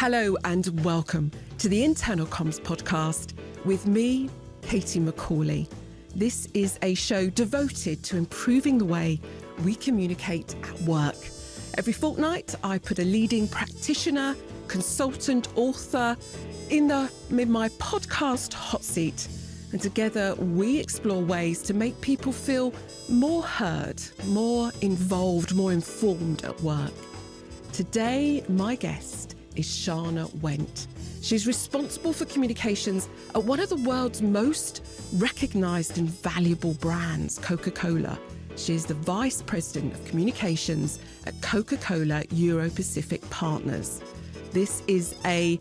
Hello and welcome to the Internal Comms podcast with me, Katie Macaulay. This is a show devoted to improving the way we communicate at work. Every fortnight, I put a leading practitioner, consultant, author in my podcast hot seat. And together we explore ways to make people feel more heard, more involved, more informed at work. Today, my guest is Shanna Wendt. She's responsible for communications at one of the world's most recognised and valuable brands, Coca-Cola. She's the Vice President of Communications at Coca-Cola Euro Pacific Partners. This is a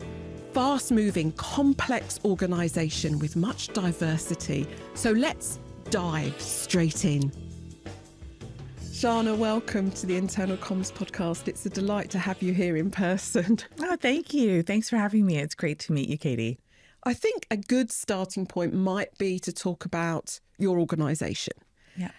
fast-moving, complex organisation with much diversity. So let's dive straight in. Shanna, welcome to the Internal Comms podcast. It's a delight to have you here in person. Oh, thank you. Thanks for having me. It's great to meet you, Katie. I think a good starting point might be to talk about your organisation. Yeah.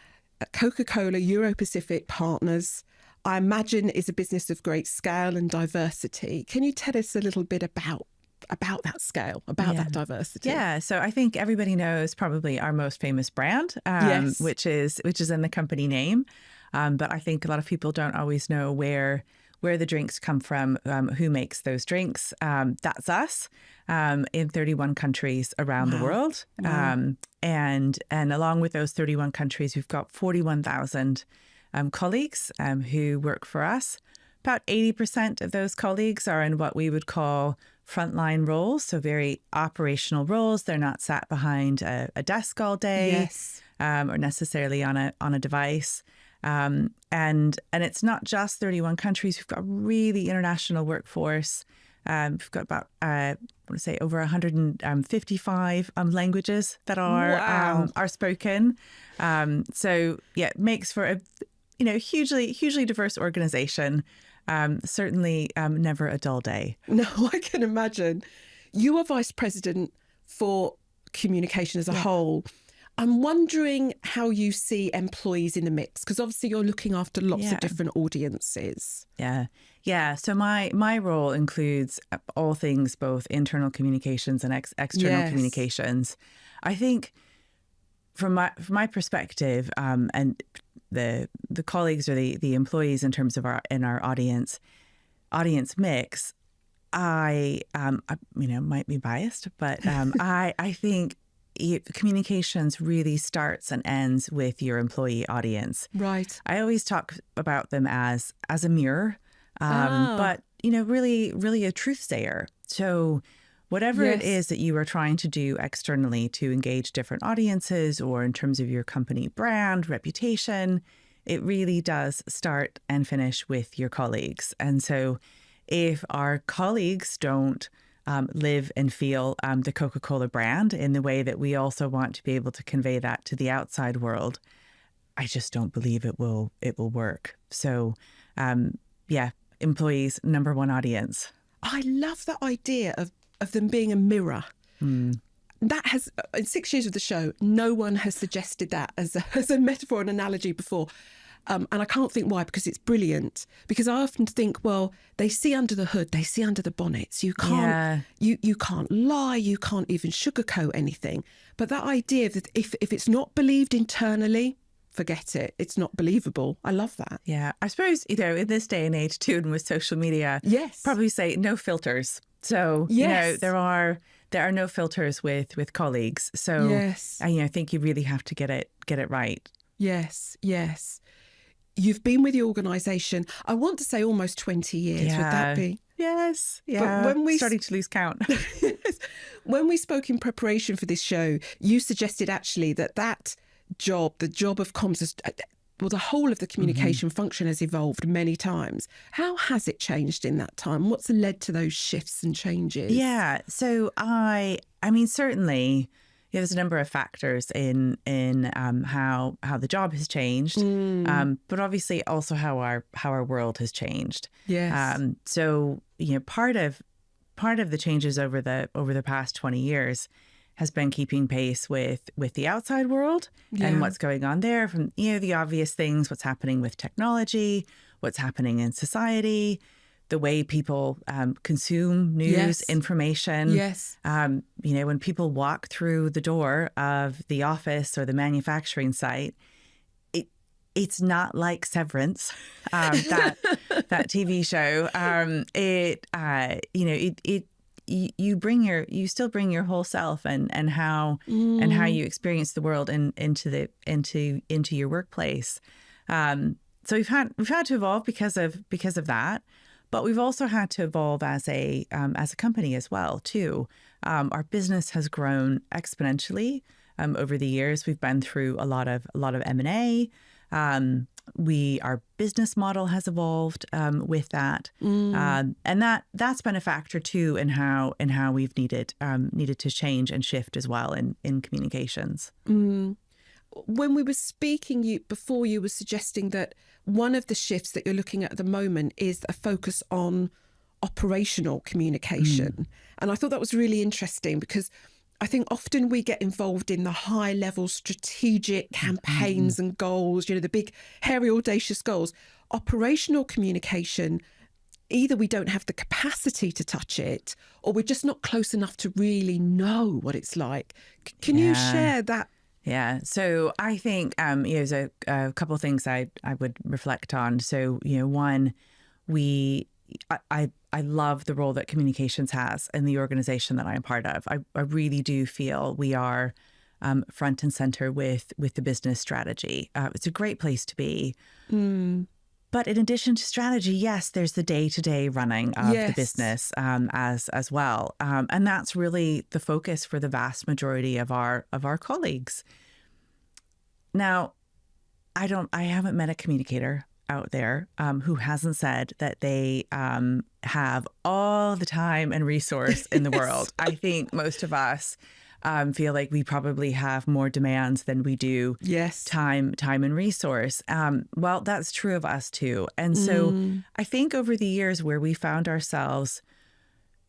Coca-Cola Euro Pacific Partners, I imagine, is a business of great scale and diversity. Can you tell us a little bit about that scale, that diversity? Yeah, so I think everybody knows probably our most famous brand, Yes. which is in the company name. But I think a lot of people don't always know where the drinks come from, who makes those drinks. That's us in 31 countries around the world. Wow. And along with those 31 countries, we've got 41,000 colleagues who work for us. About 80% of those colleagues are in what we would call frontline roles, so very operational roles. They're not sat behind a desk all day, Yes. or necessarily on a device. And it's not just 31 countries. We've got a really international workforce. We've got about, I want to say, over 155 languages that are spoken. So yeah, it makes for a hugely diverse organization. Certainly never a dull day. No, I can imagine. You are Vice President for communication as a whole. I'm wondering how you see employees in the mix, because obviously you're looking after lots of different audiences. Yeah. So my role includes all things, both internal communications and external communications. I think from my perspective, and the colleagues or the employees in terms of our audience mix, I might be biased, but I think communications really starts and ends with your employee audience. Right. I always talk about them as a mirror, but really a truth sayer. So whatever it is that you are trying to do externally to engage different audiences, or in terms of your company brand, reputation, it really does start and finish with your colleagues. And so if our colleagues don't live and feel the Coca-Cola brand in the way that we also want to be able to convey that to the outside world, I just don't believe it will work. So employees, number one audience. I love that idea of them being a mirror. That has, in 6 years of the show, no one has suggested that as a metaphor and analogy before. And I can't think why, because it's brilliant. Because I often think, well, they see under the hood, they see under the bonnets. You can't, you can't lie, you can't even sugarcoat anything. But that idea that if it's not believed internally, forget it. It's not believable. I love that. Yeah, I suppose in this day and age too, and with social media, probably say no filters. So there are no filters with colleagues. So I think you really have to get it right. Yes. You've been with the organisation, I want to say almost 20 years. Yeah. Would that be? Yes. Yeah. But when starting to lose count. When we spoke in preparation for this show, you suggested actually that job, the job of comms, the whole of the communication function has evolved many times. How has it changed in that time? What's led to those shifts and changes? Yeah. So I mean, certainly there's a number of factors in how the job has changed, but obviously also how our world has changed. Yes. So part of the changes over the past 20 years has been keeping pace with the outside world and what's going on there, from the obvious things, what's happening with technology, what's happening in society, the way people consume news, information. Yes. When people walk through the door of the office or the manufacturing site, it's not like Severance, that TV show. You still bring your whole self and how you experience the world into your workplace. So we've had to evolve because of that, but we've also had to evolve as a company as well too. Our business has grown exponentially over the years. We've been through a lot of M&A. Our business model has evolved with that, and that's been a factor too in how we've needed to change and shift as well in communications. When we were speaking before, you were suggesting that one of the shifts that you're looking at the moment is a focus on operational communication. And I thought that was really interesting because I think often we get involved in the high level strategic campaigns and goals, the big, hairy, audacious goals. Operational communication, either we don't have the capacity to touch it or we're just not close enough to really know what it's like. Can you share that? Yeah. So I think there's a couple of things I would reflect on. So, one, I love the role that communications has in the organization that I'm part of. I really do feel we are front and center with the business strategy. It's a great place to be. But in addition to strategy, yes, there's the day-to-day running of the business as well. And that's really the focus for the vast majority of our colleagues. Now, I haven't met a communicator out there who hasn't said that they have all the time and resource in the world. I think most of us feel like we probably have more demands than we do time and resource. Well, that's true of us too. And so I think over the years where we found ourselves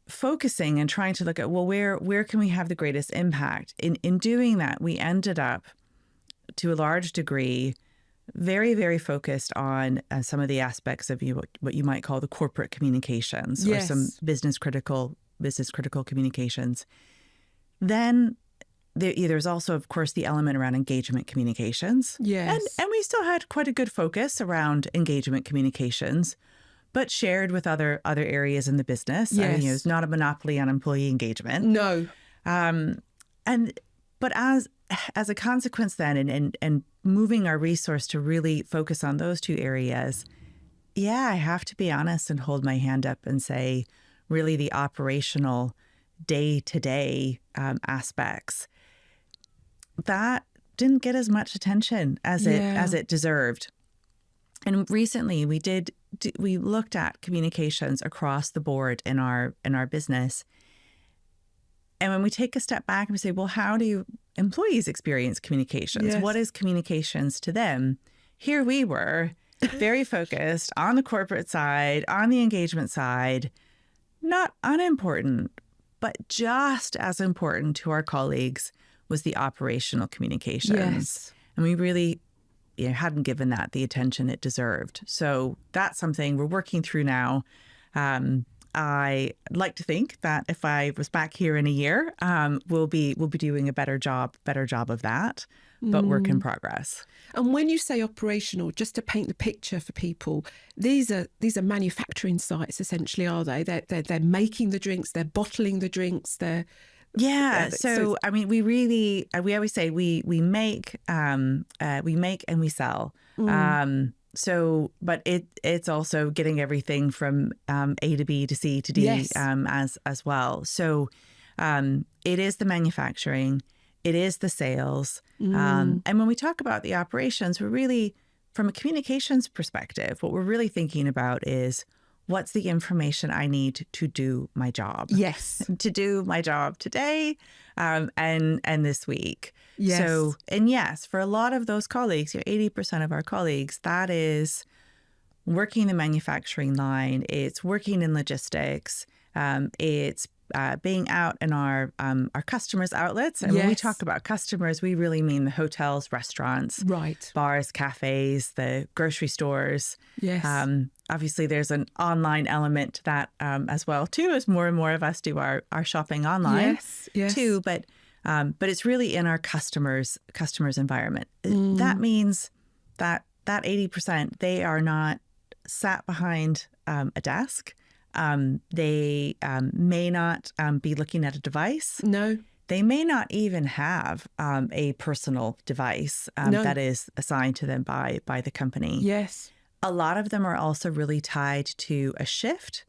focusing and trying to look at, well, where can we have the greatest impact? In doing that, we ended up to a large degree very, very focused on some of the aspects of what you might call the corporate communications or some business critical communications. Then there's also, of course, the element around engagement communications. Yes. And we still had quite a good focus around engagement communications, but shared with other areas in the business. Yes. I mean, it's not a monopoly on employee engagement. No. But as a consequence then, and moving our resource to really focus on those two areas, I have to be honest and hold my hand up and say, really the operational day-to-day aspects, that didn't get as much attention as it deserved. And recently we looked at communications across the board in our business. And when we take a step back and we say, well, how do employees experience communications? Yes. What is communications to them? Here we were, very focused on the corporate side, on the engagement side, not unimportant, but just as important to our colleagues was the operational communications. Yes. And we really hadn't given that the attention it deserved. So that's something we're working through now. I like to think that if I was back here in a year, we'll be doing a better job of that, but work in progress. And when you say operational, just to paint the picture for people, these are manufacturing sites essentially, are they? They're making the drinks, they're bottling the drinks, they're So I mean, we always say we make and we sell. But it's also getting everything from A to B to C to D as well. So it is the manufacturing, it is the sales. And when we talk about the operations, we're really, from a communications perspective, what we're really thinking about is what's the information I need to do my job? Yes. To do my job today and this week. Yes. So, and yes, for a lot of those colleagues, 80% of our colleagues, that is working the manufacturing line, it's working in logistics, it's being out in our customers' outlets. And when we talk about customers, we really mean the hotels, restaurants, right, bars, cafes, the grocery stores. Yes. obviously there's an online element to that as well too, as more and more of us do our shopping online too. But it's really in our customers' environment. That means that 80%, they are not sat behind a desk. They may not be looking at a device. No. They may not even have a personal device that is assigned to them by the company. Yes. A lot of them are also really tied to a shift,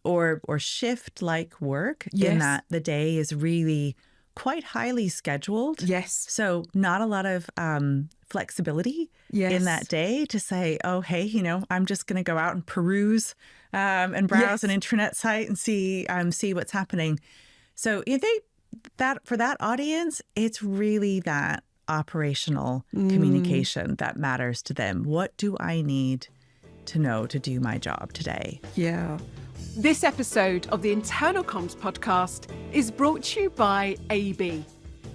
or shift-like work, in that the day is really quite highly scheduled. Yes. So not a lot of flexibility in that day to say, oh, hey, I'm just going to go out and peruse and browse an intranet site and see what's happening. So for that audience, it's really that operational communication that matters to them. What do I need to know to do my job today? Yeah. This episode of the Internal Comms podcast is brought to you by AB,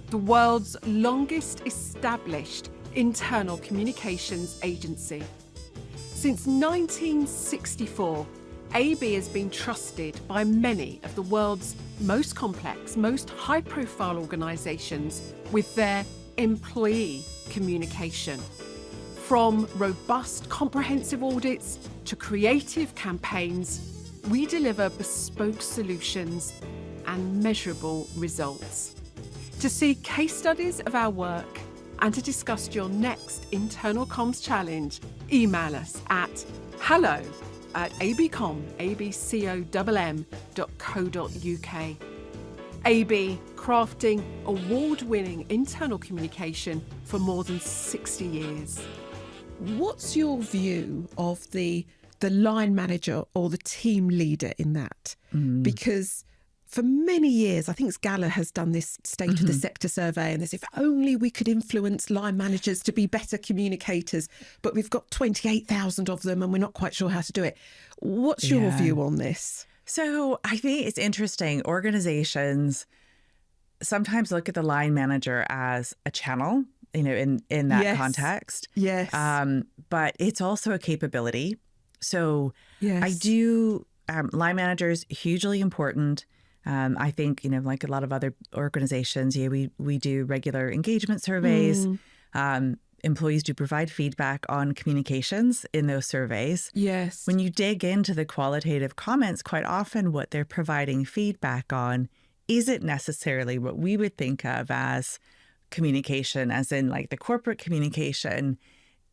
the world's longest established internal communications agency. Since 1964, AB has been trusted by many of the world's most complex, most high-profile organisations with their employee communication. From robust, comprehensive audits to creative campaigns, we deliver bespoke solutions and measurable results. To see case studies of our work and to discuss your next internal comms challenge, email us at hello@abcom.co.uk. AB, crafting award-winning internal communication for more than 60 years. What's your view of the line manager or the team leader in that? Because for many years, I think Gala has done this state of the sector survey, and as if only we could influence line managers to be better communicators, but we've got 28,000 of them and we're not quite sure how to do it. What's your view on this? So I think it's interesting. Organizations sometimes look at the line manager as a channel, in that context. Yes. But it's also a capability. So I do, line managers, hugely important. I think, like a lot of other organizations, we do regular engagement surveys. Employees do provide feedback on communications in those surveys. Yes. When you dig into the qualitative comments, quite often what they're providing feedback on isn't necessarily what we would think of as communication, as in like the corporate communication.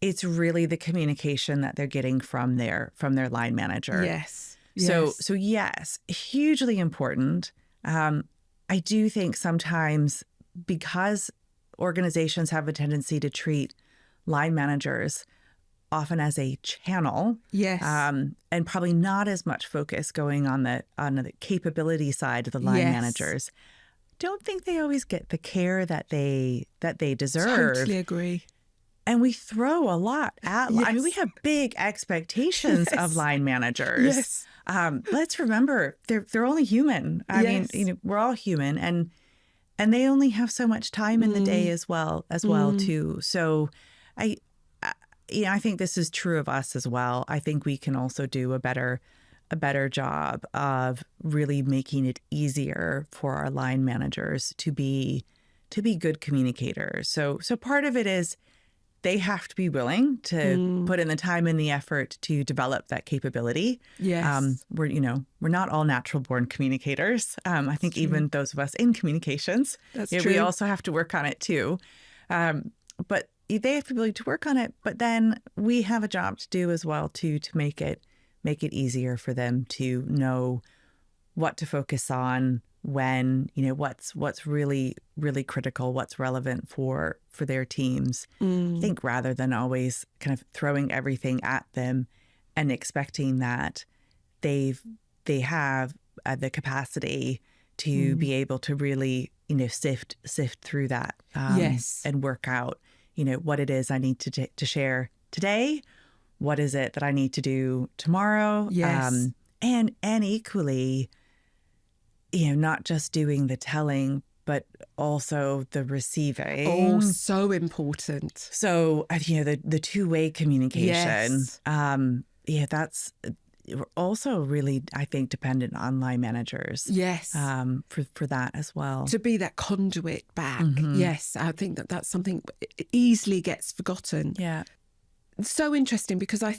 It's really the communication that they're getting from their line manager. Yes. So yes, hugely important. I do think sometimes, because organizations have a tendency to treat line managers often as a channel, and probably not as much focus going on the capability side of the line managers. Don't think they always get the care that they deserve. Totally agree. And we throw a lot at. I mean, we have big expectations of line managers. Let's remember they're only human. I mean, we're all human, and they only have so much time in the day as well too. So I think this is true of us as well. I think we can also do a better job of really making it easier for our line managers to be good communicators. So part of it is they have to be willing to put in the time and the effort to develop that capability. Yes. We're not all natural born communicators. I think even those of us in communications, we also have to work on it too. But they have to be willing to work on it. But then we have a job to do as well too, to make it easier for them to know what to focus on, when, what's really, really critical, what's relevant for their teams. I think rather than always kind of throwing everything at them and expecting that they have the capacity to be able to really, sift through that and work out, what it is I need to share today. What is it that I need to do tomorrow? Yes. And equally, not just doing the telling, but also the receiving. Oh, so important. So, the two-way communication. that's also really, I think, dependent on line managers. Yes. For that as well. To be that conduit back. Yes. I think that that's something easily gets forgotten. Yeah. So interesting, because I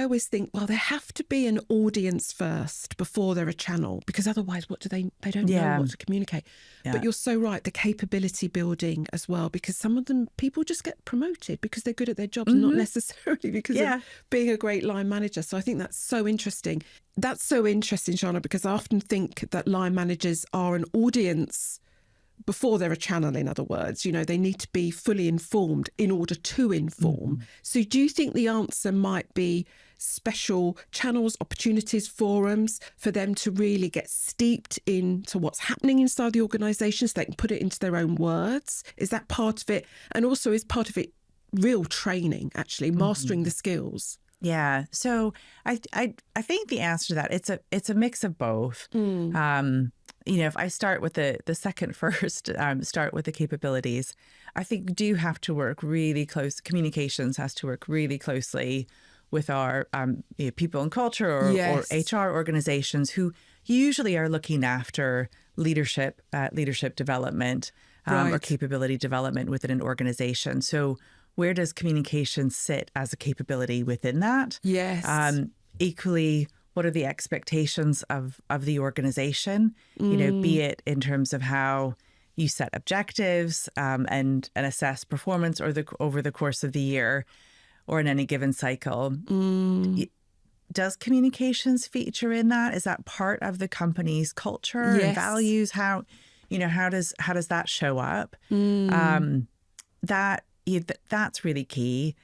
always think, well, there have to be an audience first before they're a channel, because otherwise what do they don't know what to communicate. Yeah. But you're so right, the capability building as well, because some of them, people just get promoted because they're good at their jobs, not necessarily because of being a great line manager. So I think that's so interesting. That's so interesting, Shanna, because I often think that line managers are an audience before they're a channel, in other words. You know, they need to be fully informed in order to inform. So do you think the answer might be special channels, opportunities, forums for them to really get steeped into what's happening inside the organisation so they can put it into their own words? Is that part of it? And also, is part of it real training, actually, mastering the skills? Yeah. So I think the answer to that, it's a mix of both. If I start with the second first, start with the capabilities, I think do have to work really close. Communications has to work really closely with our people and culture or HR organizations who usually are looking after leadership development or capability development within an organization. So where does communication sit as a capability within that? Yes. Equally, what are the expectations of the organization? Be it in terms of how you set objectives and assess performance over the course of the year or in any given cycle. Does communications feature in that? Is that part of the company's culture and values? How does that show up? That's really key.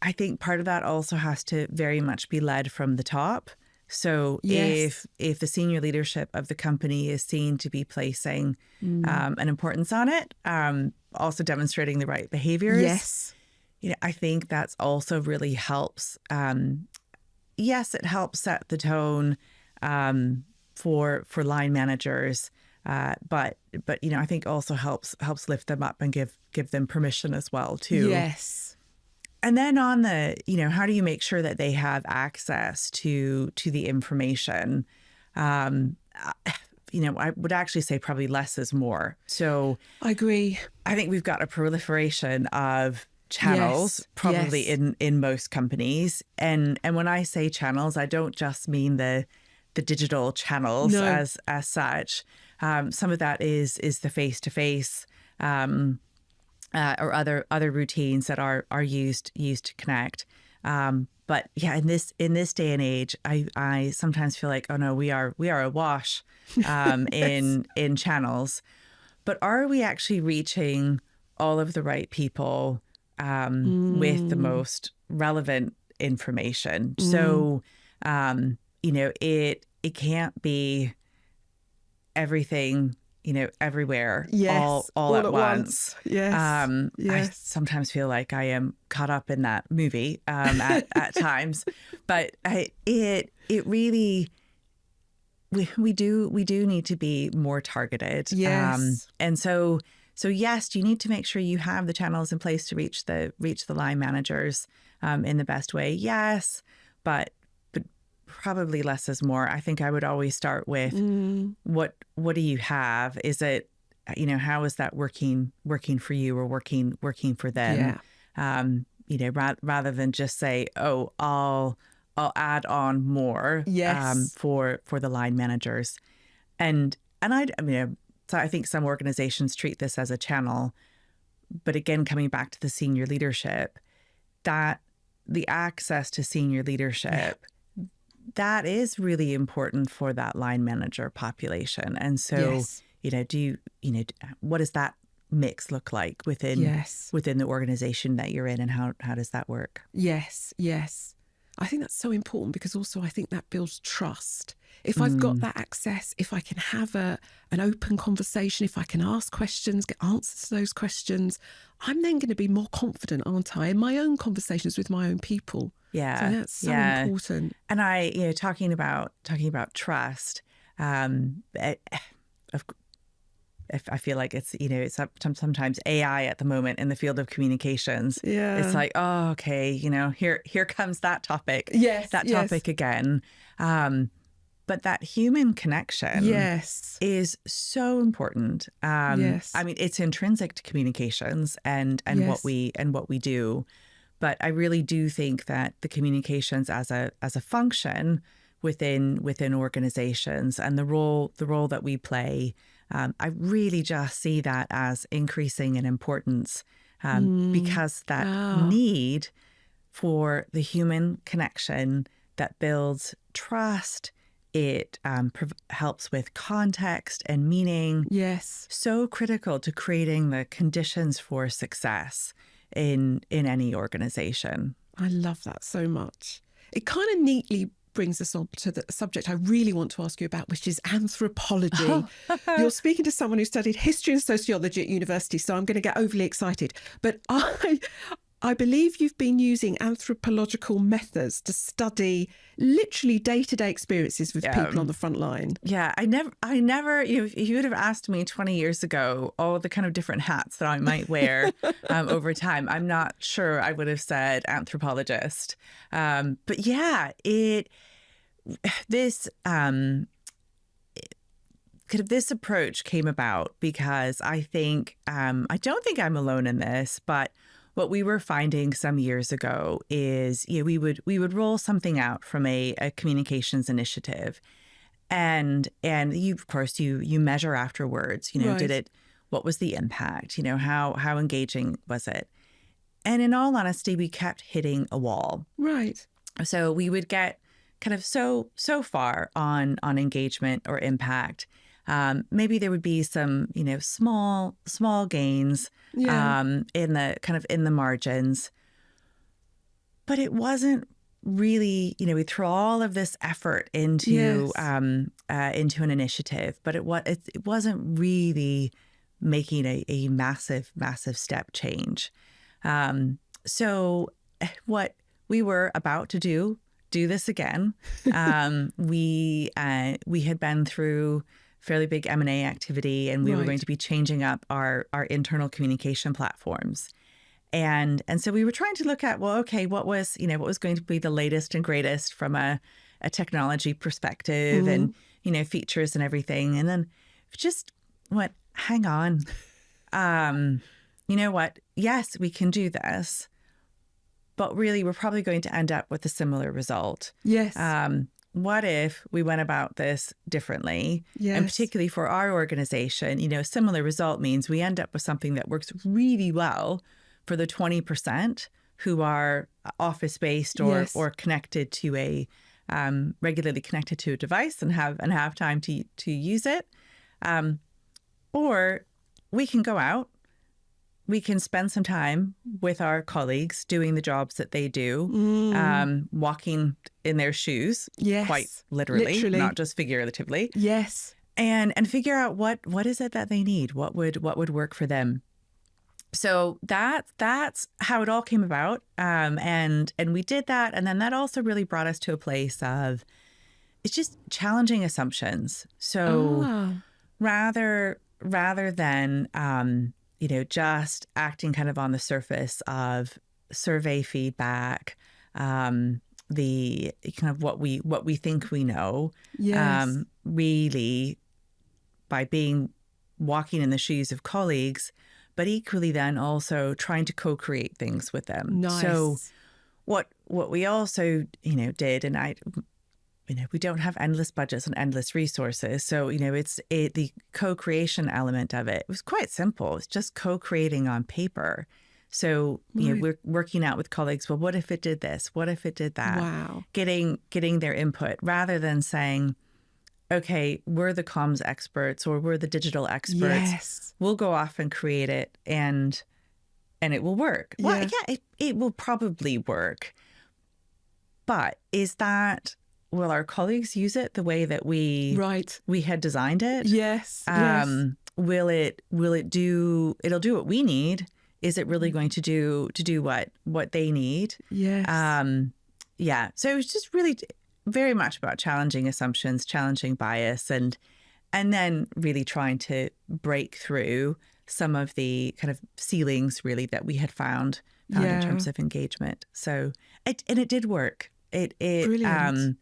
I think part of that also has to very much be led from the top. So if the senior leadership of the company is seen to be placing an importance on it, also demonstrating the right behaviors. I think that's also really helps. It helps set the tone for line managers, but I think also helps lift them up and give them permission as well too. Yes. And then on the, how do you make sure that they have access to the information? I would actually say probably less is more. So I agree. I think we've got a proliferation of channels, probably in most companies. And when I say channels, I don't just mean the digital channels as such. Some of that is the face-to-face or other routines that are used to connect. But yeah, in this day and age, I sometimes feel like, oh no, we are awash in channels. But are we actually reaching all of the right people with the most relevant information? So it can't be everything everywhere, all at once. Yes. I sometimes feel like I am caught up in that movie at times, but it really, we do need to be more targeted. Yes. And so yes, you need to make sure you have the channels in place to reach the line managers in the best way. Yes, but probably less is more. I think I would always start with what do you have? Is it, how is that working for you or working for them? Rather than just say, oh, I'll add on more for the line managers. And so I think some organizations treat this as a channel, but again, coming back to the senior leadership, that the access to senior leadership, that is really important for that line manager population. And so, what does that mix look like within the organization that you're in, and how does that work? Yes. I think that's so important, because also I think that builds trust. If I've got that access, if I can have an open conversation, if I can ask questions, get answers to those questions, I'm then going to be more confident, aren't I, in my own conversations with my own people. Yeah. So that's so important. And talking about trust, if I feel like it's, it's sometimes AI at the moment in the field of communications. Yeah. It's like, oh, okay, here comes that topic. Yes. That topic again. But that human connection is so important. Yes. I mean, it's intrinsic to communications and what we do. But I really do think that the communications as a function within organizations and the role that we play, I really just see that as increasing in importance because that need for the human connection that builds trust. It helps with context and meaning. Yes. So critical to creating the conditions for success in any organization. I love that so much. It kind of neatly brings us on to the subject I really want to ask you about, which is anthropology. You're speaking to someone who studied history and sociology at university, so I'm going to get overly excited. But I believe you've been using anthropological methods to study literally day-to-day experiences with people on the front line. Yeah, I never, if you would have asked me 20 years ago, all the kind of different hats that I might wear over time, I'm not sure I would have said anthropologist. But yeah, this approach came about because I think, I don't think I'm alone in this, but what we were finding some years ago is, we would roll something out from a communications initiative, and you, of course, you measure afterwards. Right. What was the impact? How engaging was it? And in all honesty, we kept hitting a wall. Right. So we would get kind of so far on engagement or impact. Maybe there would be some, small gains in the margins, but it wasn't really, we throw all of this effort into an initiative, but it wasn't really making a massive step change. So what we were about to do this again. We had been through fairly big M&A activity, and we were going to be changing up our internal communication platforms. And so we were trying to look at, well, okay, what was going to be the latest and greatest from a technology perspective and, features and everything. And then just went, hang on, you know what? Yes, we can do this, but really we're probably going to end up with a similar result. Yes. What if we went about this differently? Yes. And particularly for our organization, a similar result means we end up with something that works really well for the 20% who are office-based or connected to regularly connected to a device and have time to use it. Or we can go out, we can spend some time with our colleagues doing the jobs that they do, walking in their shoes, quite literally, not just figuratively. Yes. And figure out what is it that they need, what would work for them. So that's how it all came about. And we did that. And then that also really brought us to a place of, it's just challenging assumptions. So rather than, just acting kind of on the surface of survey feedback, the kind of what we think we know, really by walking in the shoes of colleagues, but equally then also trying to co-create things with them. Nice. So what we also, did, and we don't have endless budgets and endless resources. So, the co-creation element of it was quite simple. It's just co-creating on paper. So, we're working out with colleagues, well, what if it did this? What if it did that? Wow. Getting their input rather than saying, okay, we're the comms experts or we're the digital experts. Yes. We'll go off and create it and it will work. Yeah. Well, yeah, it will probably work. But will our colleagues use it the way that we had designed it? Yes. Will it do? It'll do what we need. Is it really going to do what they need? Yes. Yeah. So it was just really very much about challenging assumptions, challenging bias, and And then really trying to break through some of the kind of ceilings really that we had found in terms of engagement. So it did work. Brilliant.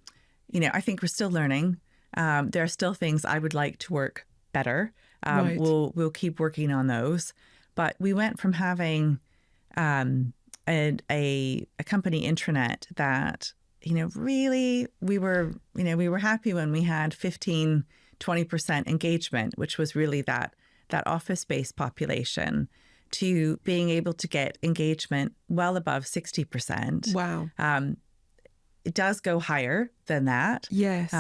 I think we're still learning. There are still things I would like to work better. Right. We'll keep working on those. But we went from having a company intranet that, really we were happy when we had 15-20% engagement, which was really that office-based population, to being able to get engagement well above 60%. Wow. It does go higher than that. Yes.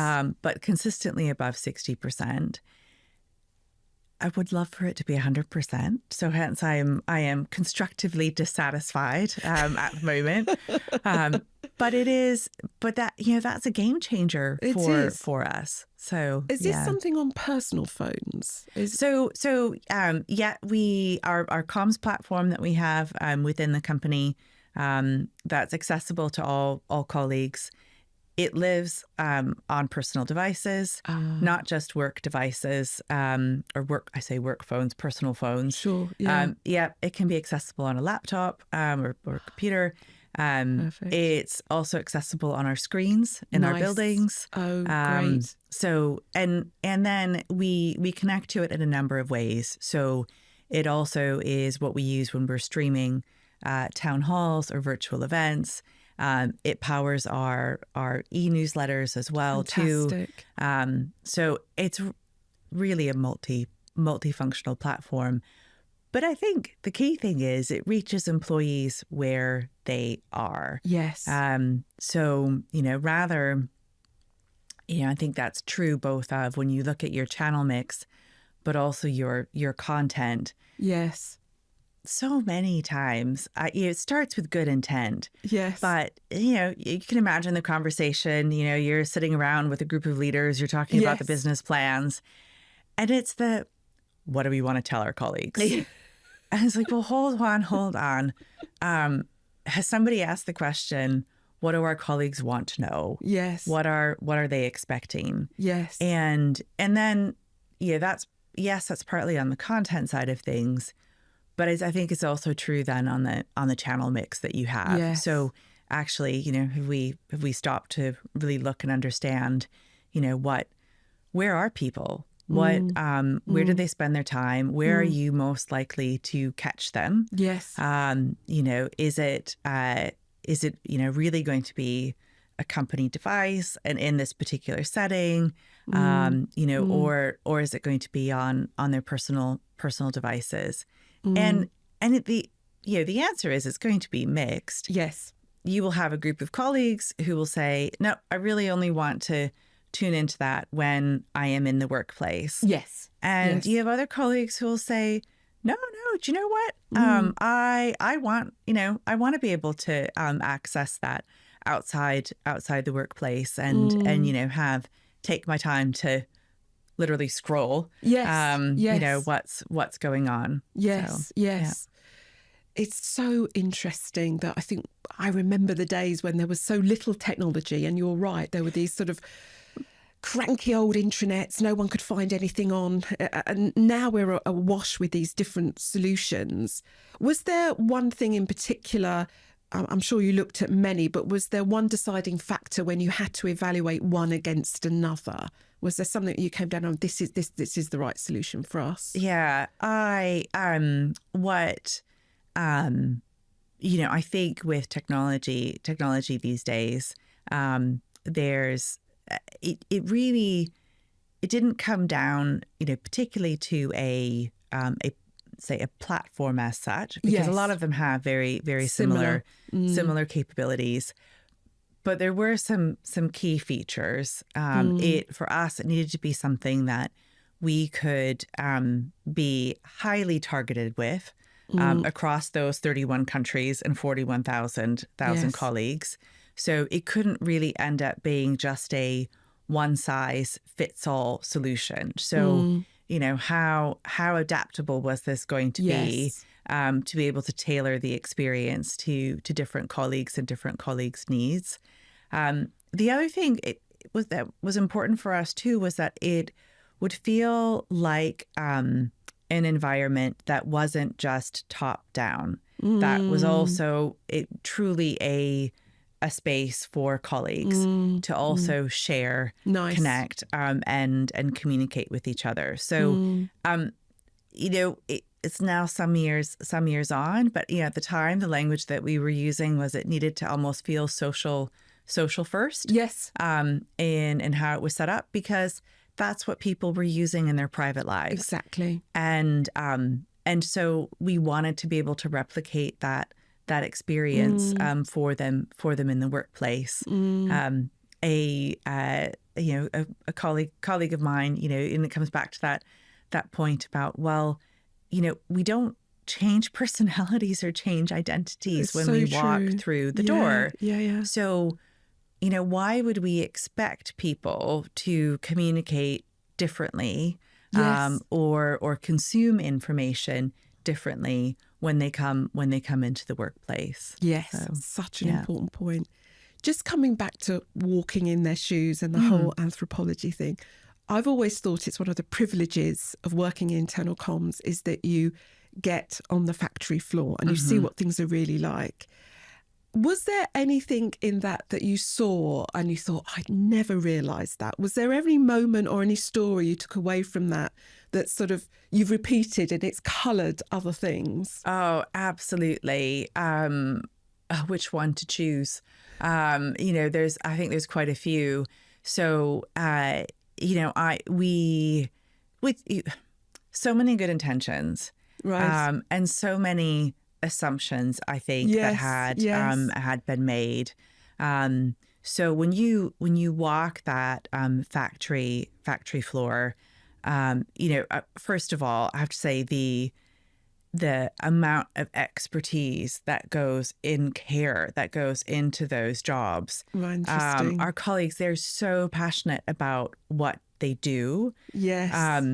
But consistently above 60%. I would love for it to be 100%. So hence I am constructively dissatisfied at the moment. But that's a game changer for us. So is this something on personal phones? Our comms platform that we have within the company, that's accessible to all colleagues. It lives on personal devices, not just work devices, work phones, personal phones. Sure. Yeah. It can be accessible on a laptop or computer. Perfect. It's also accessible on our screens in our buildings. Oh, great. So and then we connect to it in a number of ways. So it also is what we use when we're streaming town halls or virtual events. It powers our e-newsletters as well. Fantastic. Too. So it's really a multifunctional platform. But I think the key thing is it reaches employees where they are. Yes. So, I think that's true both of when you look at your channel mix, but also your content. Yes. So many times, it starts with good intent. Yes. But, you can imagine the conversation, you're sitting around with a group of leaders, you're talking about the business plans, and it's what do we want to tell our colleagues? And it's like, well, hold on. Has somebody asked the question, what do our colleagues want to know? Yes. What are they expecting? Yes. And then, that's partly on the content side of things. But I think it's also true then on the channel mix that you have. Yes. So actually, have we stopped to really look and understand, where are people? Where do they spend their time? Where are you most likely to catch them? Yes. Is it really going to be a company device and in this particular setting, or is it going to be on their personal devices? And the answer is it's going to be mixed. Yes. You will have a group of colleagues who will say, no, I really only want to tune into that when I am in the workplace. Yes. And you have other colleagues who will say, no, do you know what? I want to be able to access that outside the workplace and take my time to literally scroll. Yes. What's going on. Yes. So, yes. Yeah. It's so interesting that I remember the days when there was so little technology, and you're right, there were these sort of cranky old intranets, no one could find anything on. And now we're awash with these different solutions. Was there one thing in particular, I'm sure you looked at many, but was there one deciding factor when you had to evaluate one against another? Was there something that you came down on, this is the right solution for us? Yeah, I think with technology these days, there's it didn't come down, particularly to a platform as such, because a lot of them have very, very similar capabilities. But there were some key features. For us, it needed to be something that we could be highly targeted with across those 31 countries and 41,000 colleagues. So it couldn't really end up being just a one-size-fits-all solution. So, how adaptable was this going to be to be able to tailor the experience to different colleagues and different colleagues' needs? The other thing that was important for us too was that it would feel like an environment that wasn't just top down. That was also truly a space for colleagues to also share, connect, and communicate with each other. So, it's now some years on, but at the time, the language that we were using was it needed to almost feel social first. Yes. In how it was set up, because that's what people were using in their private lives. Exactly. And so we wanted to be able to replicate that experience for them in the workplace. A colleague of mine, and it comes back to that point about, well, we don't change personalities or change identities when we walk through the door. Yeah. So, why would we expect people to communicate differently? Yes. Or consume information differently when they come into the workplace. Yes, so, such an important point. Just coming back to walking in their shoes and the whole anthropology thing, I've always thought it's one of the privileges of working in internal comms is that you get on the factory floor and you see what things are really like. Was there anything in that you saw and you thought, I'd never realised that? Was there any moment or any story you took away from that sort of you've repeated and it's coloured other things? Oh, absolutely. Which one to choose? I think there's quite a few. So, with so many good intentions, right? And so many assumptions, I think, that had been made. So when you walk that factory floor, first of all, I have to say the amount of expertise that goes in care that goes into those jobs. Interesting. Our colleagues, they're so passionate about what they do. Yes.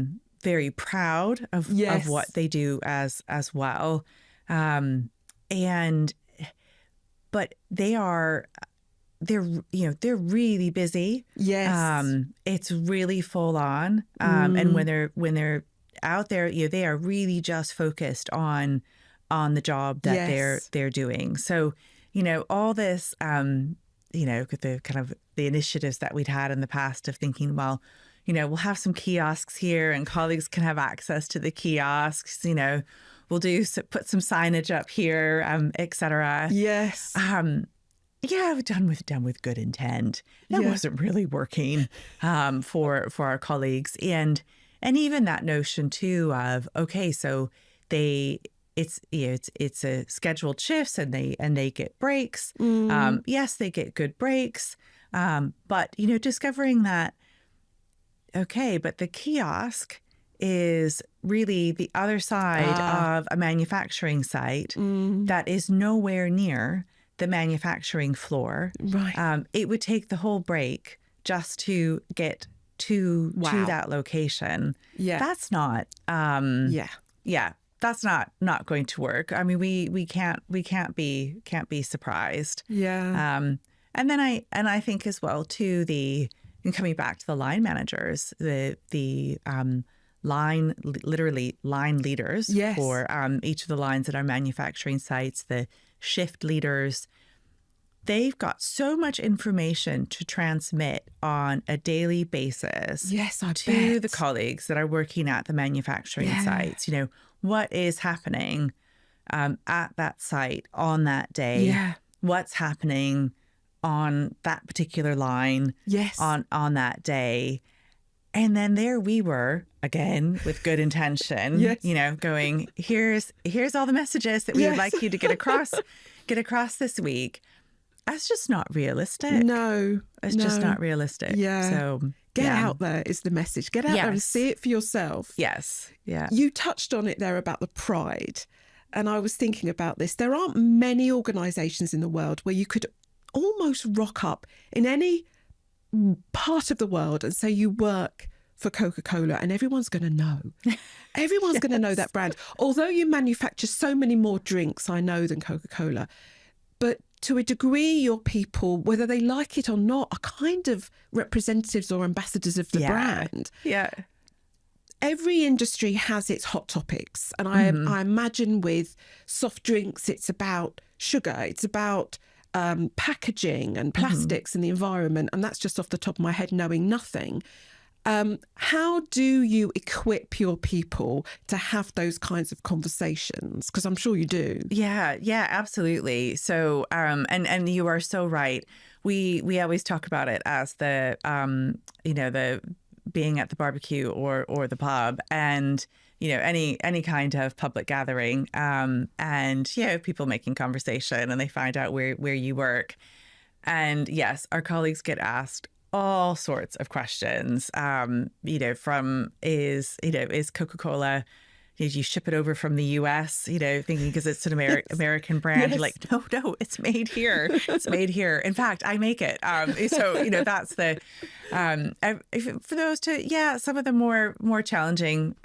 Very proud of what they do as well. But they're really busy. Yes. It's really full on. And when they're out there, they are really just focused on the job that they're doing. So, all this, the kind of the initiatives that we'd had in the past of thinking, well, we'll have some kiosks here and colleagues can have access to the kiosks, we'll put some signage up here, et cetera. Yes. Done with good intent. That wasn't really working for our colleagues. And even that notion too of, okay, so it's a scheduled shifts and they get breaks. Yes, they get good breaks. But discovering that, okay, but the kiosk is really the other side of a manufacturing site that is nowhere near the manufacturing floor. Right. It would take the whole break just to get to that location. Yeah. That's not that's not going to work. I mean, we can't be surprised. Yeah. And then I think as well too, and coming back to the line managers, the line leaders for each of the lines at our manufacturing sites, the shift leaders, they've got so much information to transmit on a daily basis to the colleagues that are working at the manufacturing sites. What is happening at that site on that day? What's happening on that particular line on that day? And then there we were again with good intention, going, here's all the messages that we would like you to get across this week. That's just not realistic. No, it's just not realistic. Yeah. So get out there is the message. Get out there and see it for yourself. Yes. Yeah. You touched on it there about the pride. And I was thinking about this. There aren't many organisations in the world where you could almost rock up in any part of the world and say you work for Coca-Cola and everyone's going to know. Everyone's going to know that brand. Although you manufacture so many more drinks, I know, than Coca-Cola. But to a degree, your people, whether they like it or not, are kind of representatives or ambassadors of the brand. Yeah. every industry has its hot topics. And I imagine with soft drinks, it's about sugar, it's about packaging and plastics and the environment. And that's just off the top of my head, knowing nothing. How do you equip your people to have those kinds of conversations? Because I'm sure you do. Yeah, absolutely. So, and you are so right. We always talk about it as the, the being at the barbecue or the pub, and any kind of public gathering, and people making conversation, and they find out where you work. And yes, our colleagues get asked all sorts of questions, from is Coca-Cola, did you ship it over from the US, thinking because it's an American brand. Yes. You're like, no, it's made here. It's made here. In fact, I make it. So, that's the, for those some of the more challenging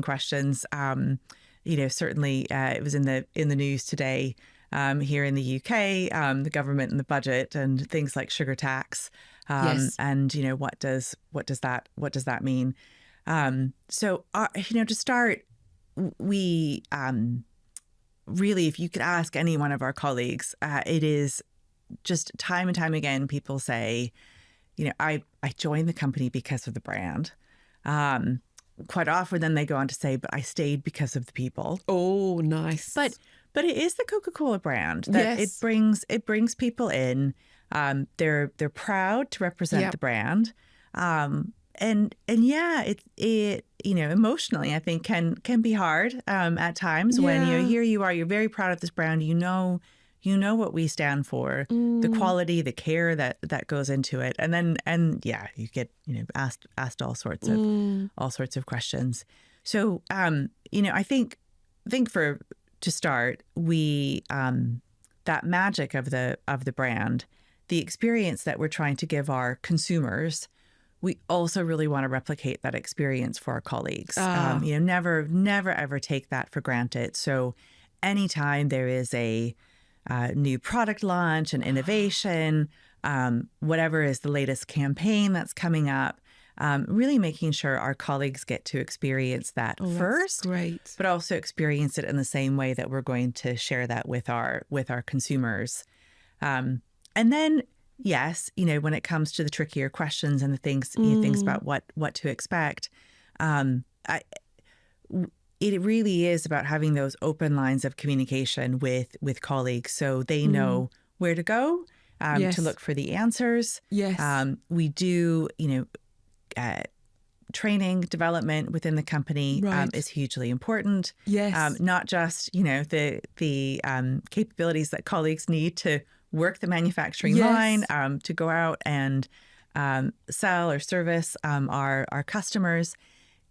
questions, certainly it was in the news today, here in the UK, the government and the budget and things like sugar tax. Yes. And what does that mean? So to start, we really, if you could ask any one of our colleagues, it is just time and time again, people say, I joined the company because of the brand. Quite often then they go on to say, but I stayed because of the people. Oh, nice. But it is the Coca-Cola brand that Yes. it brings people in. They're proud to represent the brand. And it emotionally, I think can be hard at times when you're very proud of this brand. You know what we stand for, the quality, the care that goes into it, and you get asked all sorts of questions. So I think to start, we that magic of the brand, the experience that we're trying to give our consumers, we also really want to replicate that experience for our colleagues. Never ever take that for granted. So anytime there is a new product launch, an innovation, whatever is the latest campaign that's coming up, really making sure our colleagues get to experience that first, great, but also experience it in the same way that we're going to share that with our consumers. And then, yes, when it comes to the trickier questions and the things, things about what to expect, it really is about having those open lines of communication with colleagues, so they know where to go to look for the answers. Yes. We do, training development within the company is hugely important. Yes. Not just the capabilities that colleagues need to work the manufacturing line, to go out and sell or service our customers.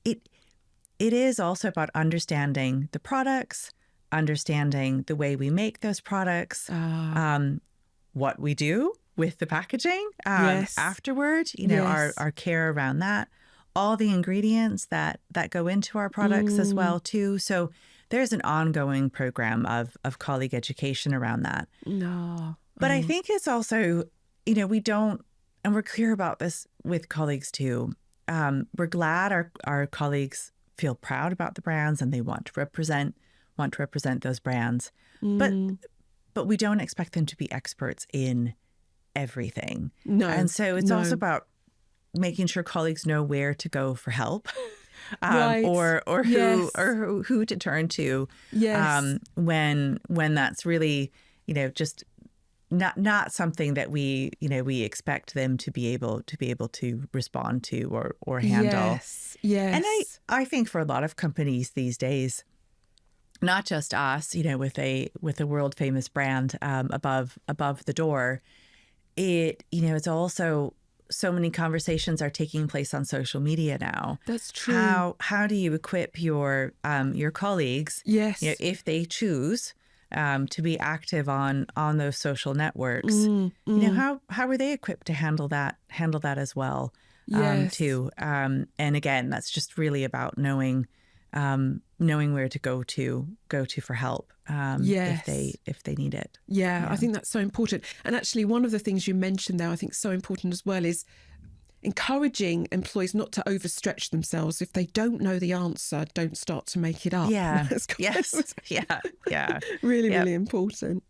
It is also about understanding the products, understanding the way we make those products, what we do with the packaging afterward, our care around that, all the ingredients that go into our products as well too. So there's an ongoing program of colleague education around that. But I think it's also, we don't, and we're clear about this with colleagues too. We're glad our colleagues feel proud about the brands and they want to represent those brands. But we don't expect them to be experts in everything. No. And so it's also about making sure colleagues know where to go for help, or who to turn to, when that's really, just not something that we expect them to be able to respond to or handle. Yes. And I think for a lot of companies these days, not just us, with a world famous brand above the door, it's also so many conversations are taking place on social media now. That's true. How do you equip your colleagues? Yes. If they choose to be active on those social networks, how are they equipped to handle that as well? Too. And again, that's just really about knowing where to go to for help if they need it. Yeah, I think that's so important. And actually, one of the things you mentioned there, I think so important as well, is encouraging employees not to overstretch themselves. If they don't know the answer, don't start to make it up. Yeah. Yes. Yeah. Yeah. Really, Yep. really important.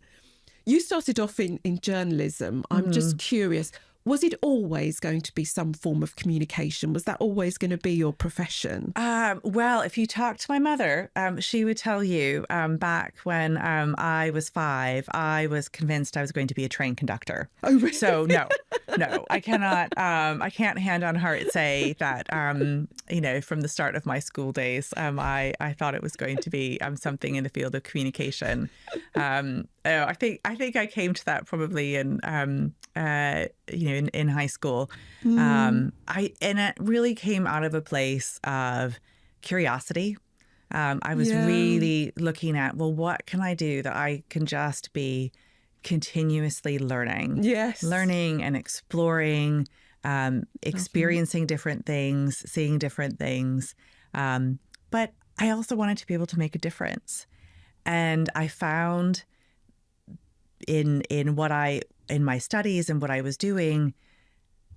You started off in journalism. I'm just curious, was it always going to be some form of communication? Was that always going to be your profession? Well, if you talk to my mother, she would tell you back when I was 5, I was convinced I was going to be a train conductor. Oh, really? So no, I cannot. I can't hand on heart say that. From the start of my school days, I thought it was going to be something in the field of communication. I think I came to that probably in high school. And it really came out of a place of curiosity. I was really looking at, well, what can I do that I can just be continuously learning? Yes. Learning and exploring, experiencing different things, seeing different things. But I also wanted to be able to make a difference. And I found in my studies and what I was doing,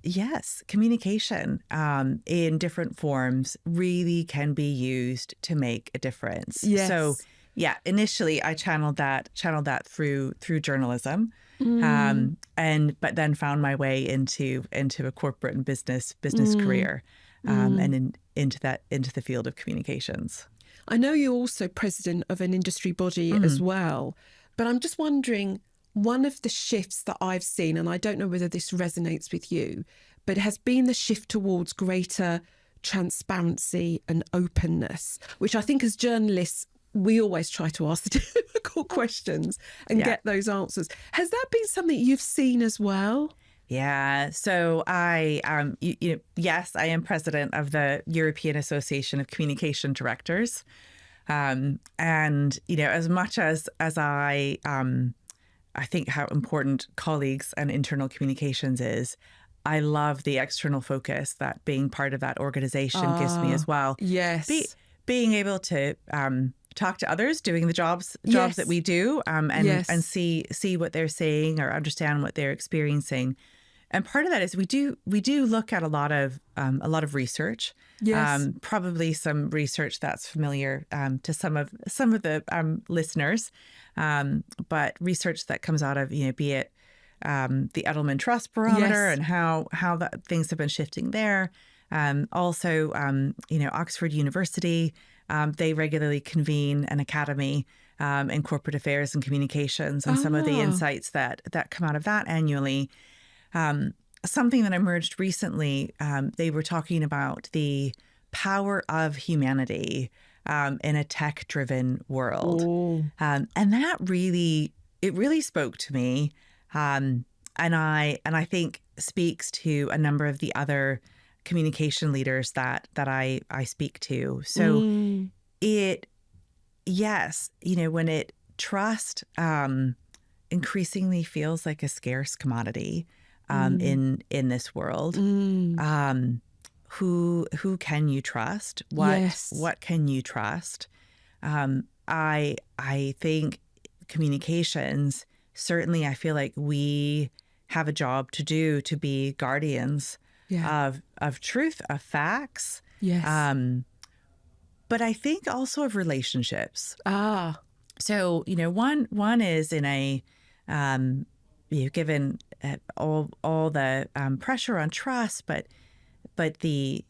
yes, communication in different forms really can be used to make a difference. Yes. So yeah, initially I channeled that through journalism, but then found my way into a corporate and business career, and into the field of communications. I know you're also president of an industry body as well, but I'm just wondering, one of the shifts that I've seen, and I don't know whether this resonates with you, but has been the shift towards greater transparency and openness, which I think as journalists, we always try to ask the difficult questions and get those answers. Has that been something you've seen as well? Yeah. So I, yes, I am president of the European Association of Communication Directors. And, as much as I think how important colleagues and internal communications is, I love the external focus that being part of that organization gives me as well. Yes. Being able to talk to others doing the jobs that we do, and see what they're saying or understand what they're experiencing. And part of that is we do look at a lot of research. Yes. Probably some research that's familiar to some of the listeners, but research that comes out of be it the Edelman Trust Barometer and how things have been shifting there. Also, Oxford University, they regularly convene an academy in corporate affairs and communications, and some of the insights that come out of that annually. Something that emerged recently, they were talking about the power of humanity in a tech-driven world. And that really spoke to me. And I think speaks to a number of the other communication leaders that I speak to. So when trust increasingly feels like a scarce commodity in this world, who can you trust? What can you trust? I think communications, certainly I feel like we have a job to do to be guardians of truth, of facts. Yes. But I think also of relationships. So, one is in a, given all the pressure on trust, but the,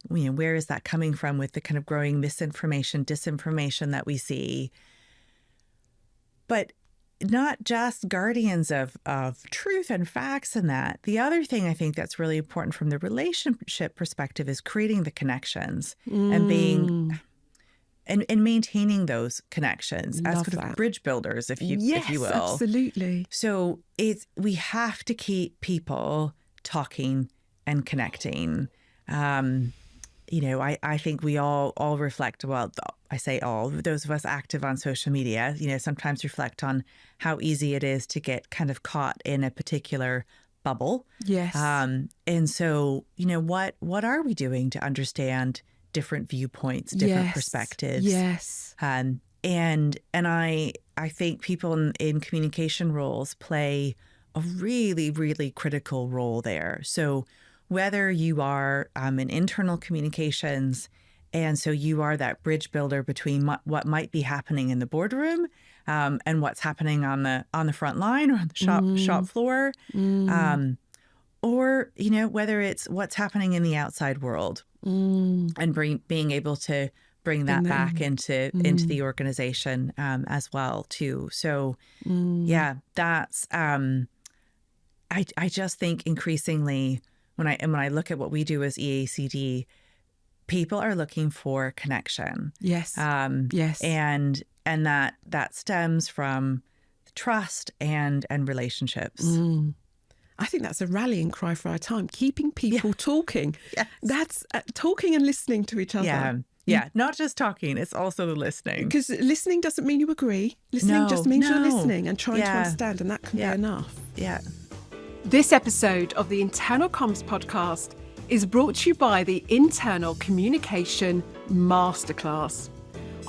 where is that coming from with the kind of growing misinformation, disinformation that we see? But not just guardians of truth and facts and that. The other thing I think that's really important from the relationship perspective is creating the connections and being and maintaining those connections as sort of bridge builders, if you will. Yes, absolutely. So we have to keep people talking and connecting. I think we all reflect, well, I say all, those of us active on social media, sometimes reflect on how easy it is to get kind of caught in a particular bubble. Yes. And so, what are we doing to understand different viewpoints, different perspectives? Yes. And I think people in communication roles play a really, really critical role there. So whether you are in internal communications, and so you are that bridge builder between what might be happening in the boardroom and what's happening on the front line or on the shop floor, or whether it's what's happening in the outside world, and being able to bring that back into the organization as well too. So yeah, that's I just think increasingly when I look at what we do as EACD, people are looking for connection. Yes. Yes. And that stems from trust and relationships. I think that's a rallying cry for our time, keeping people talking. Yes. That's talking and listening to each other. Yeah. Not just talking, it's also the listening. Because listening doesn't mean you agree. Listening just means you're listening and trying to understand, and that can be enough. Yeah. This episode of the Internal Comms podcast is brought to you by the Internal Communication Masterclass.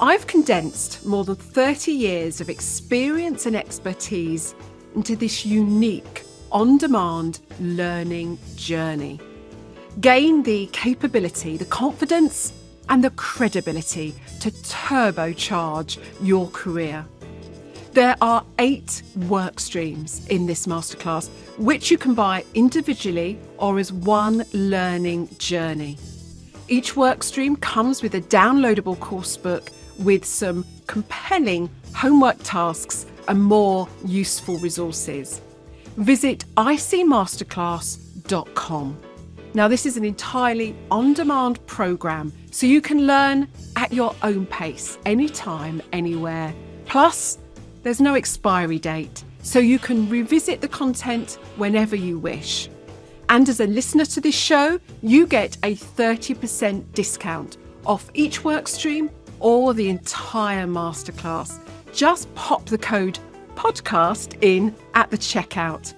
I've condensed more than 30 years of experience and expertise into this unique, on-demand learning journey. Gain the capability, the confidence, and the credibility to turbocharge your career. There are 8 work streams in this masterclass, which you can buy individually or as one learning journey. Each work stream comes with a downloadable course book with some compelling homework tasks and more useful resources. Visit icmasterclass.com. Now, this is an entirely on-demand program, so you can learn at your own pace, anytime, anywhere. Plus, there's no expiry date, so you can revisit the content whenever you wish. And as a listener to this show, you get a 30% discount off each work stream or the entire masterclass. Just pop the code podcast in at the checkout.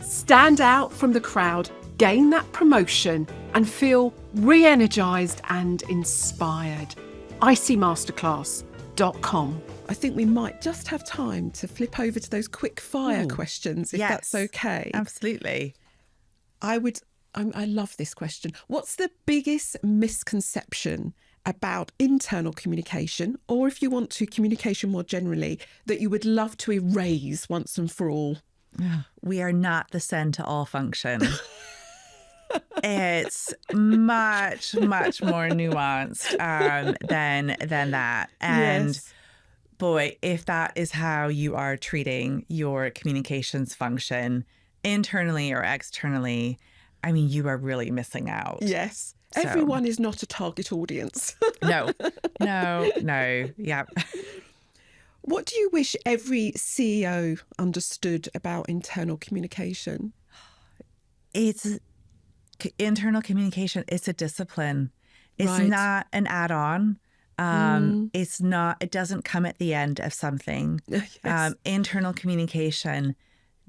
Stand out from the crowd, gain that promotion, and feel re-energized and inspired. icmasterclass.com. I think we might just have time to flip over to those quick fire questions, if that's okay. Absolutely. I love this question. What's the biggest misconception about internal communication, or if you want to, communication more generally, that you would love to erase once and for all? We are not the send to all function. It's much, much more nuanced than that. And boy, if that is how you are treating your communications function internally or externally, I mean, you are really missing out. Yes. So. Everyone is not a target audience. No. Yeah. What do you wish every CEO understood about internal communication? Internal communication, it's a discipline. It's not an add-on. It doesn't come at the end of something. Yes. Internal communication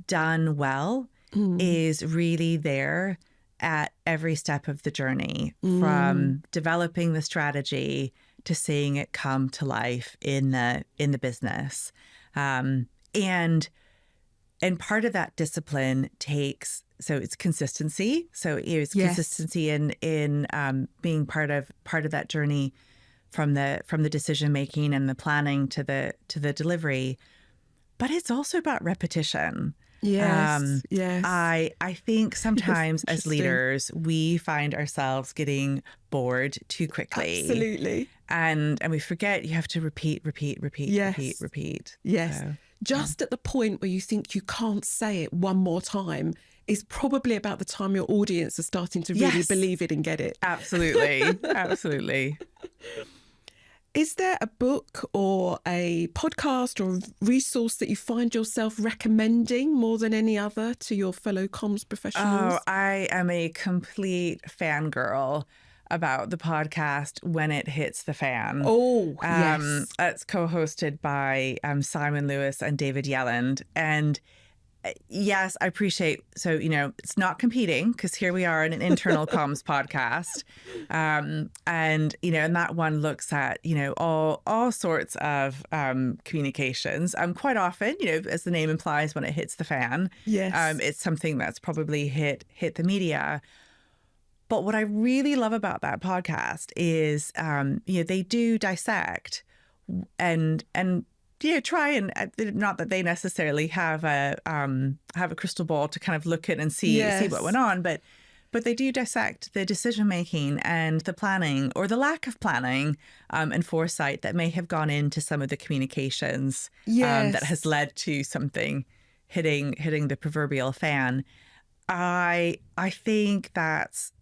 done well is really there at every step of the journey, from developing the strategy to seeing it come to life in the business. And part of that discipline takes, so it's consistency. So it's consistency in being part of that journey from the decision making and the planning to the delivery. But it's also about repetition. Yes. I think sometimes as leaders, we find ourselves getting bored too quickly. Absolutely. And we forget you have to repeat. Yes. Repeat. Yes. So, just at the point where you think you can't say it one more time is probably about the time your audience are starting to really believe it and get it. Absolutely. Absolutely. Is there a book or a podcast or resource that you find yourself recommending more than any other to your fellow comms professionals? Oh, I am a complete fangirl about the podcast When It Hits the Fan. Oh, yes. It's co-hosted by Simon Lewis and David Yelland. And yes, I appreciate, so, it's not competing because here we are in an internal comms podcast. And that one looks at, all sorts of communications. Quite often, as the name implies, when it hits the fan, yes. It's something that's probably hit the media. But what I really love about that podcast is, they do dissect and try and, not that they necessarily have a crystal ball to kind of look at and see what went on, but they do dissect the decision making and the planning or the lack of planning and foresight that may have gone into some of the communications that has led to something hitting the proverbial fan. I think that's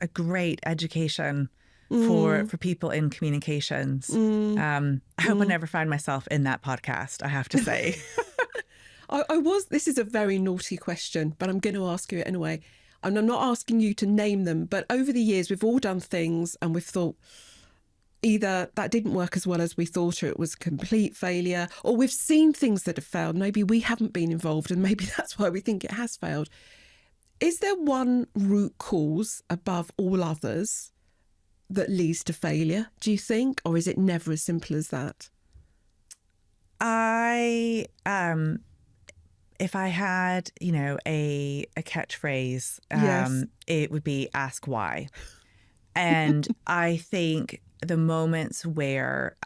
a great education for people in communications. I hope I never find myself in that podcast, I have to say. This is a very naughty question, but I'm going to ask you it anyway. And I'm not asking you to name them, but over the years, we've all done things and we've thought either that didn't work as well as we thought, or it was complete failure, or we've seen things that have failed. Maybe we haven't been involved and maybe that's why we think it has failed. Is there one root cause above all others that leads to failure, do you think? Or is it never as simple as that? If I had, a catchphrase, it would be ask why. And I think the moments where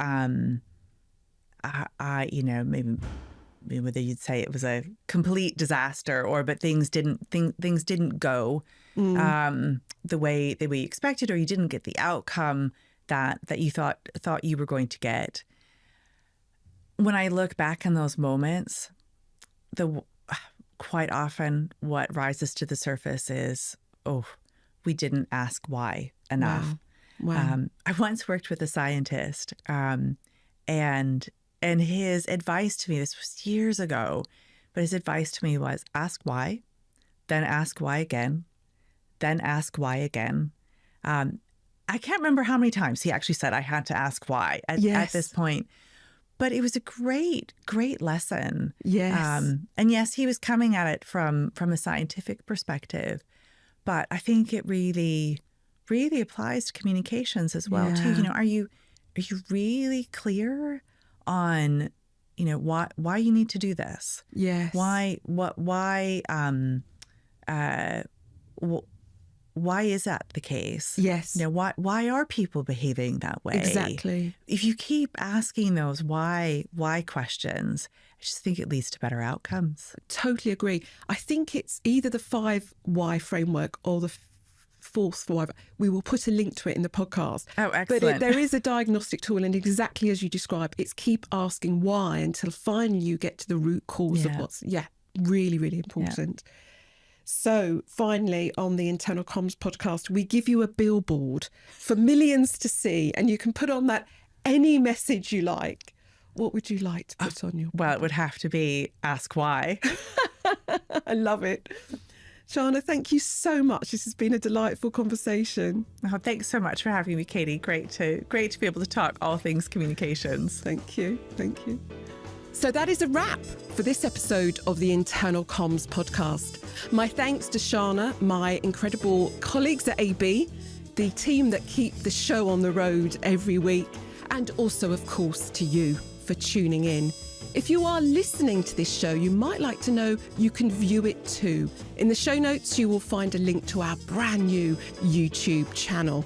maybe whether you'd say it was a complete disaster but things didn't go the way that we expected, or you didn't get the outcome that you thought you were going to get. When I look back on those moments, quite often what rises to the surface is, we didn't ask why enough. Wow. I once worked with a scientist, and his advice to me, this was years ago, but his advice to me was ask why, then ask why again, then ask why again. I can't remember how many times he actually said I had to ask why at this point. But it was a great, great lesson. Yes. And yes, he was coming at it from a scientific perspective, but I think it really, really applies to communications as well too. Are you really clear on, why you need to do this? Yes. Why is that the case? Yes. Why are people behaving that way? Exactly. If you keep asking those why questions, I just think it leads to better outcomes. Totally agree. I think it's either the 5 why framework or the 4th why. We will put a link to it in the podcast. Oh, excellent. But there is a diagnostic tool, and exactly as you describe, it's keep asking why until finally you get to the root cause of what's, really, really important. Yeah. So finally, on the Internal Comms podcast, we give you a billboard for millions to see, and you can put on that any message you like. What would you like to put on your billboard? Well, it would have to be ask why. I love it. Shanna, thank you so much. This has been a delightful conversation. Oh, thanks so much for having me, Katie. Great to be able to talk all things communications. Thank you. So that is a wrap for this episode of the Internal Comms podcast. My thanks to Shanna, my incredible colleagues at AB, the team that keep the show on the road every week, and also, of course, to you for tuning in. If you are listening to this show, you might like to know you can view it too. In the show notes, you will find a link to our brand new YouTube channel.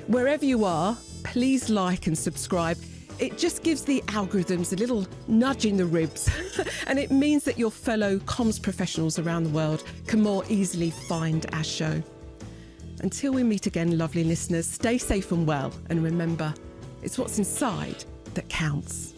Wherever you are, please like and subscribe. It just gives the algorithms a little nudge in the ribs, and it means that your fellow comms professionals around the world can more easily find our show. Until we meet again, lovely listeners, stay safe and well, and remember, it's what's inside that counts.